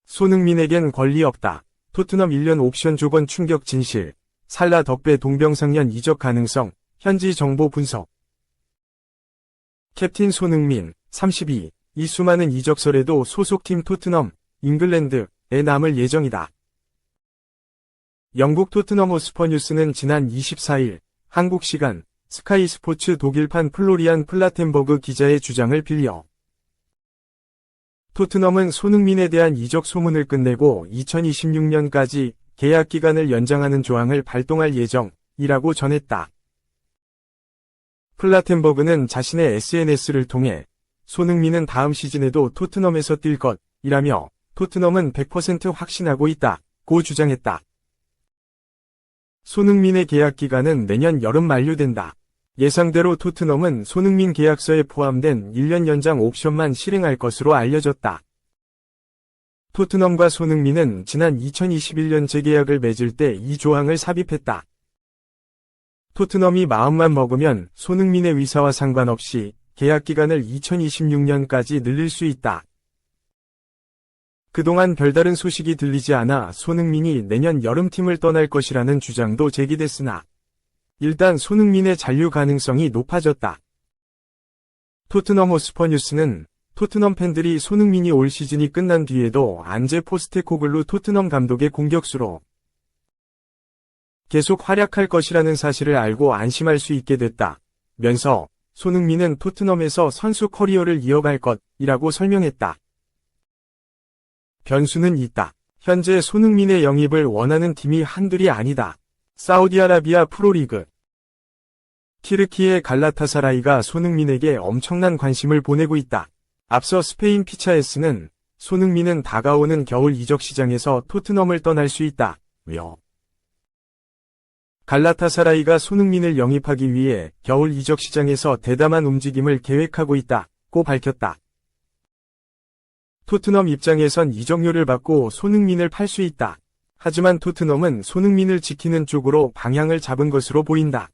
손흥민에겐 권리 없다. 토트넘 1년 옵션 조건 충격 진실. 살라 덕배 동병상련 이적 가능성. 현지 정보 분석. 캡틴 손흥민, 32. 이 수많은 이적설에도 소속팀 토트넘, 잉글랜드에 남을 예정이다. 영국 토트넘 호스퍼 뉴스는 지난 24일 한국 시간 스카이 스포츠 독일판 플로리안 플라텐버그 기자의 주장을 빌려 토트넘은 손흥민에 대한 이적 소문을 끝내고 2026년까지 계약 기간을 연장하는 조항을 발동할 예정이라고 전했다. 플라텐버그는 자신의 SNS를 통해 손흥민은 다음 시즌에도 토트넘에서 뛸 것이라며 토트넘은 100% 확신하고 있다고 주장했다. 손흥민의 계약 기간은 내년 여름 만료된다. 예상대로 토트넘은 손흥민 계약서에 포함된 1년 연장 옵션만 실행할 것으로 알려졌다. 토트넘과 손흥민은 지난 2021년 재계약을 맺을 때 이 조항을 삽입했다. 토트넘이 마음만 먹으면 손흥민의 위사와 상관없이 계약 기간을 2026년까지 늘릴 수 있다. 그동안 별다른 소식이 들리지 않아 손흥민이 내년 여름 팀을 떠날 것이라는 주장도 제기됐으나 일단 손흥민의 잔류 가능성이 높아졌다. 토트넘 호스퍼 뉴스는 토트넘 팬들이 손흥민이 올 시즌이 끝난 뒤에도 안제 포스테코글루 토트넘 감독의 공격수로 계속 활약할 것이라는 사실을 알고 안심할 수 있게 됐다면서 손흥민은 토트넘에서 선수 커리어를 이어갈 것이라고 설명했다. 변수는 있다. 현재 손흥민의 영입을 원하는 팀이 한둘이 아니다. 사우디아라비아 프로리그 튀르키예 갈라타사라이가 손흥민에게 엄청난 관심을 보내고 있다. 앞서 스페인 피차에스는 손흥민은 다가오는 겨울 이적 시장에서 토트넘을 떠날 수 있다며 갈라타사라이가 손흥민을 영입하기 위해 겨울 이적 시장에서 대담한 움직임을 계획하고 있다고 밝혔다. 토트넘 입장에선 이적료를 받고 손흥민을 팔 수 있다. 하지만 토트넘은 손흥민을 지키는 쪽으로 방향을 잡은 것으로 보인다.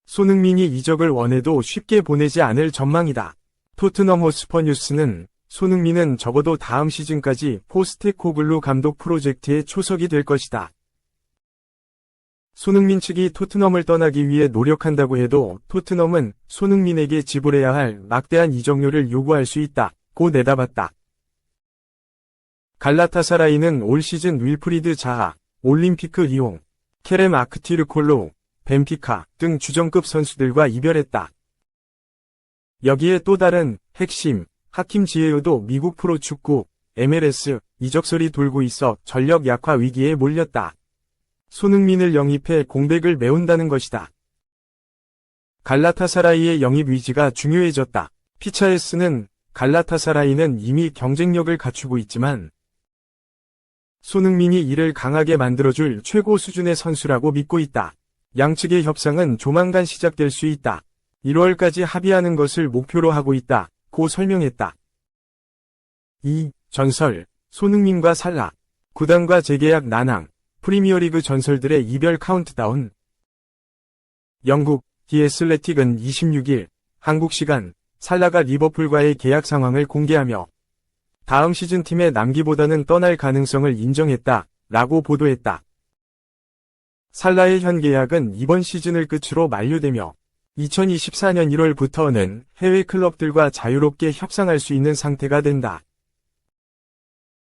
손흥민이 이적을 원해도 쉽게 보내지 않을 전망이다. 토트넘 호스퍼 뉴스는 손흥민은 적어도 다음 시즌까지 포스테코글루 감독 프로젝트의 초석이 될 것이다. 손흥민 측이 토트넘을 떠나기 위해 노력한다고 해도 토트넘은 손흥민에게 지불해야 할 막대한 이적료를 요구할 수 있다고 내다봤다. 갈라타사라이는 올 시즌 윌프리드 자하, 올림피크 리옹, 케렘 아크티르콜로우, 벤피카 등 주전급 선수들과 이별했다. 여기에 또 다른 핵심, 하킴 지에우도 미국 프로축구, MLS, 이적설이 돌고 있어 전력 약화 위기에 몰렸다. 손흥민을 영입해 공백을 메운다는 것이다. 갈라타사라이의 영입 위지가 중요해졌다. 피차에스는 갈라타사라이는 이미 경쟁력을 갖추고 있지만 손흥민이 이를 강하게 만들어줄 최고 수준의 선수라고 믿고 있다. 양측의 협상은 조만간 시작될 수 있다. 1월까지 합의하는 것을 목표로 하고 있다고 설명했다. 이 전설, 손흥민과 살라, 구단과 재계약 난항, 프리미어리그 전설들의 이별 카운트다운. 영국 디 애슬레틱은 26일 한국 시간 살라가 리버풀과의 계약 상황을 공개하며 다음 시즌 팀에 남기보다는 떠날 가능성을 인정했다라고 보도했다. 살라의 현 계약은 이번 시즌을 끝으로 만료되며 2024년 1월부터는 해외 클럽들과 자유롭게 협상할 수 있는 상태가 된다.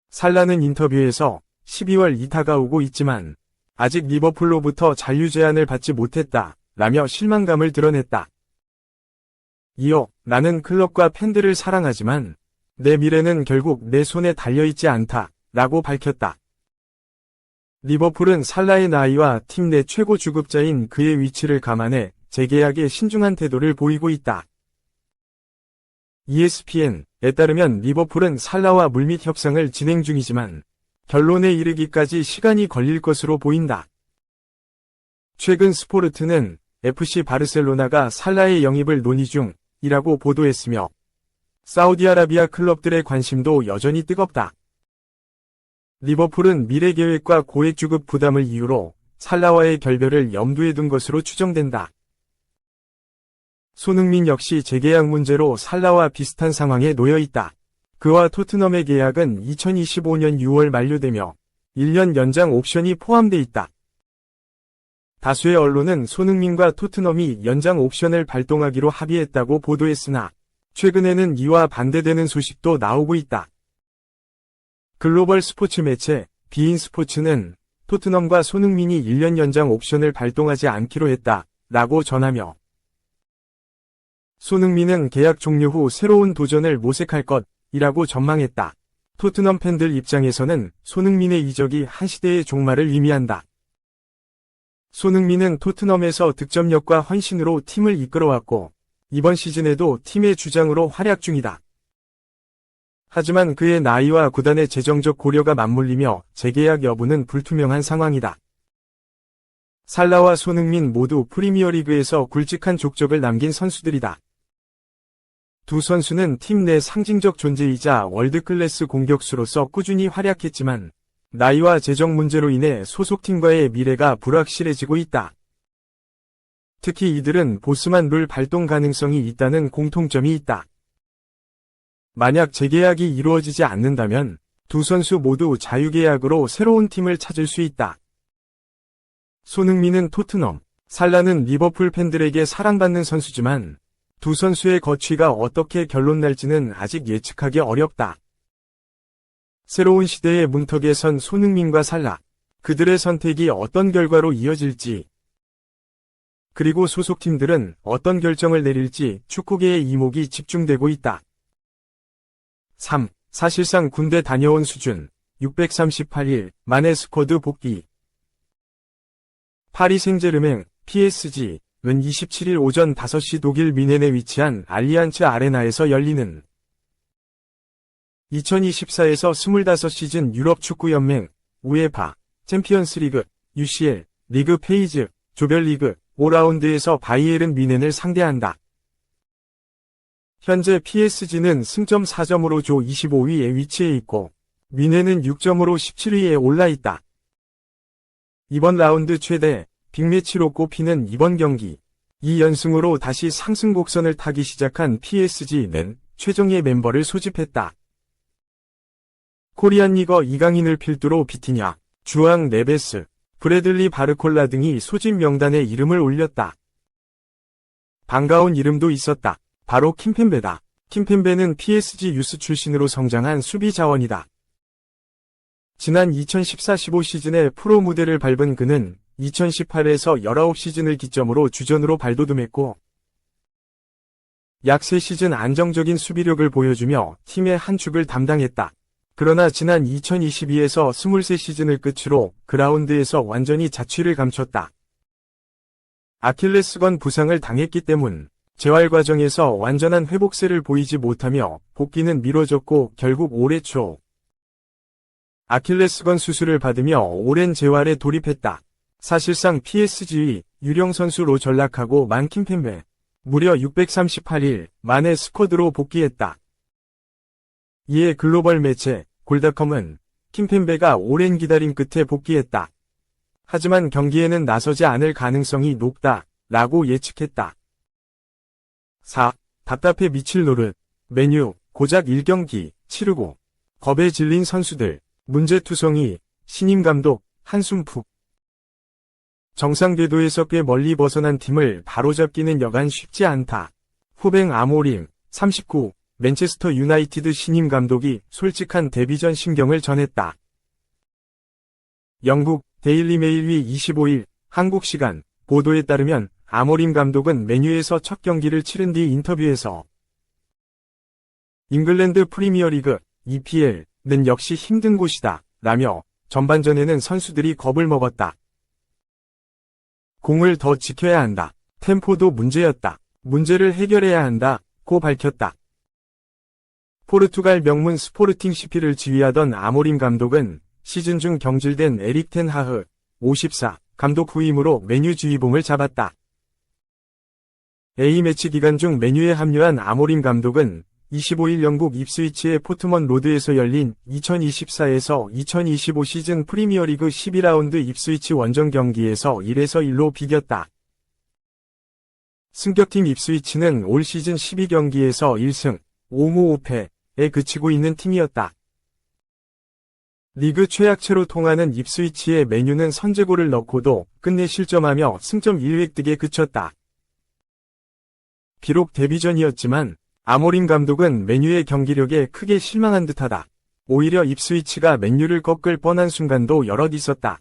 살라는 인터뷰에서 12월 다가오고 있지만 아직 리버풀로부터 잔류 제안을 받지 못했다라며 실망감을 드러냈다. 이어 나는 클럽과 팬들을 사랑하지만 내 미래는 결국 내 손에 달려있지 않다라고 밝혔다. 리버풀은 살라의 나이와 팀 내 최고 주급자인 그의 위치를 감안해 재계약에 신중한 태도를 보이고 있다. ESPN에 따르면 리버풀은 살라와 물밑 협상을 진행 중이지만 결론에 이르기까지 시간이 걸릴 것으로 보인다. 최근 스포르트는 FC 바르셀로나가 살라의 영입을 논의 중이라고 보도했으며 사우디아라비아 클럽들의 관심도 여전히 뜨겁다. 리버풀은 미래 계획과 고액 주급 부담을 이유로 살라와의 결별을 염두에 둔 것으로 추정된다. 손흥민 역시 재계약 문제로 살라와 비슷한 상황에 놓여 있다. 그와 토트넘의 계약은 2025년 6월 만료되며 1년 연장 옵션이 포함돼 있다. 다수의 언론은 손흥민과 토트넘이 연장 옵션을 발동하기로 합의했다고 보도했으나 최근에는 이와 반대되는 소식도 나오고 있다. 글로벌 스포츠 매체 비인 스포츠는 토트넘과 손흥민이 1년 연장 옵션을 발동하지 않기로 했다 라고 전하며 손흥민은 계약 종료 후 새로운 도전을 모색할 것이라고 전망했다. 토트넘 팬들 입장에서는 손흥민의 이적이 한 시대의 종말을 의미한다. 손흥민은 토트넘에서 득점력과 헌신으로 팀을 이끌어왔고 이번 시즌에도 팀의 주장으로 활약 중이다. 하지만 그의 나이와 구단의 재정적 고려가 맞물리며 재계약 여부는 불투명한 상황이다. 살라와 손흥민 모두 프리미어리그에서 굵직한 족적을 남긴 선수들이다. 두 선수는 팀 내 상징적 존재이자 월드클래스 공격수로서 꾸준히 활약했지만 나이와 재정 문제로 인해 소속팀과의 미래가 불확실해지고 있다. 특히 이들은 보스만 룰 발동 가능성이 있다는 공통점이 있다. 만약 재계약이 이루어지지 않는다면 두 선수 모두 자유계약으로 새로운 팀을 찾을 수 있다. 손흥민은 토트넘, 살라는 리버풀 팬들에게 사랑받는 선수지만 두 선수의 거취가 어떻게 결론날지는 아직 예측하기 어렵다. 새로운 시대의 문턱에 선 손흥민과 살라, 그들의 선택이 어떤 결과로 이어질지, 그리고 소속팀들은 어떤 결정을 내릴지 축구계의 이목이 집중되고 있다. 3. 사실상 군대 다녀온 수준, 638일 만에 스쿼드 복귀. 파리 생제르맹, PSG, 은 27일 오전 5시 독일 뮌헨에 위치한 알리안츠 아레나에서 열리는 2024에서 25시즌 유럽축구연맹, 우에파, 챔피언스리그, UCL, 리그 페이즈, 조별리그, 5라운드에서 바이에른 뮌헨을 상대한다. 현재 PSG는 승점 4점으로 조 25위에 위치해 있고 뮌헨은 6점으로 17위에 올라 있다. 이번 라운드 최대 빅매치로 꼽히는 이번 경기, 2연승으로 다시 상승 곡선을 타기 시작한 PSG는 최정예 멤버를 소집했다. 코리안 리거 이강인을 필두로 비티냐, 주앙 네베스, 브래들리 바르콜라 등이 소집 명단에 이름을 올렸다. 반가운 이름도 있었다. 바로 킴펜베다. 킴펜베는 PSG 유스 출신으로 성장한 수비 자원이다. 지난 2014-15 시즌에 프로 무대를 밟은 그는 2018에서 19시즌을 기점으로 주전으로 발돋움했고 약 3시즌 안정적인 수비력을 보여주며 팀의 한 축을 담당했다. 그러나 지난 2022에서 23시즌을 끝으로 그라운드에서 완전히 자취를 감췄다. 아킬레스건 부상을 당했기 때문 재활 과정에서 완전한 회복세를 보이지 못하며 복귀는 미뤄졌고 결국 올해 초 아킬레스건 수술을 받으며 오랜 재활에 돌입했다. 사실상 PSG의 유령 선수로 전락하고 만 킴펜베, 무려 638일 만에 스쿼드로 복귀했다. 이에 글로벌 매체 골닷컴은 킴펜베가 오랜 기다림 끝에 복귀했다. 하지만 경기에는 나서지 않을 가능성이 높다 라고 예측했다. 4. 답답해 미칠 노릇. 메뉴 고작 1경기 치르고 겁에 질린 선수들, 문제투성이, 신임 감독, 한숨 푹. 정상 궤도에서 꽤 멀리 벗어난 팀을 바로잡기는 여간 쉽지 않다. 후뱅 아모림, 39, 맨체스터 유나이티드 신임 감독이 솔직한 데뷔 전 심경을 전했다. 영국 데일리 메일위 25일 한국 시간 보도에 따르면 아모림 감독은 맨유에서 첫 경기를 치른 뒤 인터뷰에서 잉글랜드 프리미어리그, EPL는 역시 힘든 곳이다 라며 전반전에는 선수들이 겁을 먹었다. 공을 더 지켜야 한다. 템포도 문제였다. 문제를 해결해야 한다고 밝혔다. 포르투갈 명문 스포르팅 CP를 지휘하던 아모림 감독은 시즌 중 경질된 에릭 텐 하흐 54 감독 후임으로 맨유 지휘봉을 잡았다. A매치 기간 중 맨유에 합류한 아모림 감독은 25일 영국 입스위치의 포트먼 로드에서 열린 2024에서 2025 시즌 프리미어리그 12라운드 입스위치 원정 경기에서 1에서 1로 비겼다. 승격팀 입스위치는 올 시즌 12경기에서 1승, 5무 5패에 그치고 있는 팀이었다. 리그 최약체로 통하는 입스위치의 맨유는 선제골을 넣고도 끝내 실점하며 승점 1획득에 그쳤다. 비록 데뷔전이었지만 아모림 감독은 맨유의 경기력에 크게 실망한 듯하다. 오히려 입스위치가 맨유를 꺾을 뻔한 순간도 여럿 있었다.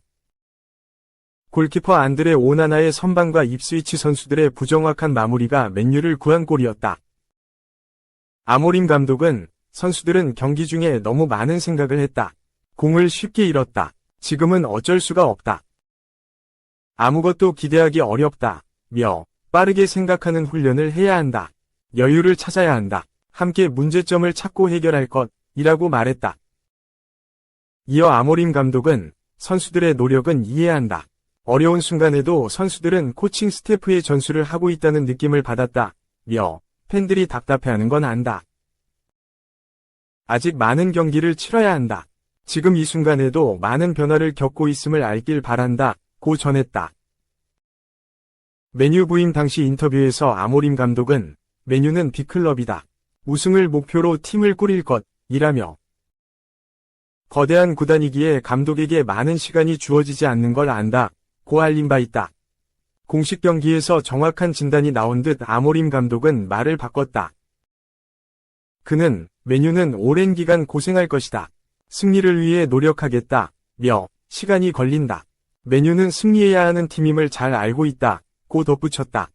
골키퍼 안드레 오나나의 선방과 입스위치 선수들의 부정확한 마무리가 맨유를 구한 골이었다. 아모림 감독은 선수들은 경기 중에 너무 많은 생각을 했다. 공을 쉽게 잃었다. 지금은 어쩔 수가 없다. 아무것도 기대하기 어렵다. 빠르게 생각하는 훈련을 해야 한다. 여유를 찾아야 한다. 함께 문제점을 찾고 해결할 것이라고 말했다. 이어 아모림 감독은 선수들의 노력은 이해한다. 어려운 순간에도 선수들은 코칭 스태프의 전술을 하고 있다는 느낌을 받았다. 팬들이 답답해하는 건 안다. 아직 많은 경기를 치러야 한다. 지금 이 순간에도 많은 변화를 겪고 있음을 알길 바란다. 고 전했다. 맨유 부임 당시 인터뷰에서 아모림 감독은 맨유는 빅클럽이다. 우승을 목표로 팀을 꾸릴 것이라며 거대한 구단이기에 감독에게 많은 시간이 주어지지 않는 걸 안다. 고 알린 바 있다. 공식 경기에서 정확한 진단이 나온 듯 아모림 감독은 말을 바꿨다. 그는 맨유는 오랜 기간 고생할 것이다. 승리를 위해 노력하겠다. 시간이 걸린다. 맨유는 승리해야 하는 팀임을 잘 알고 있다. 고 덧붙였다.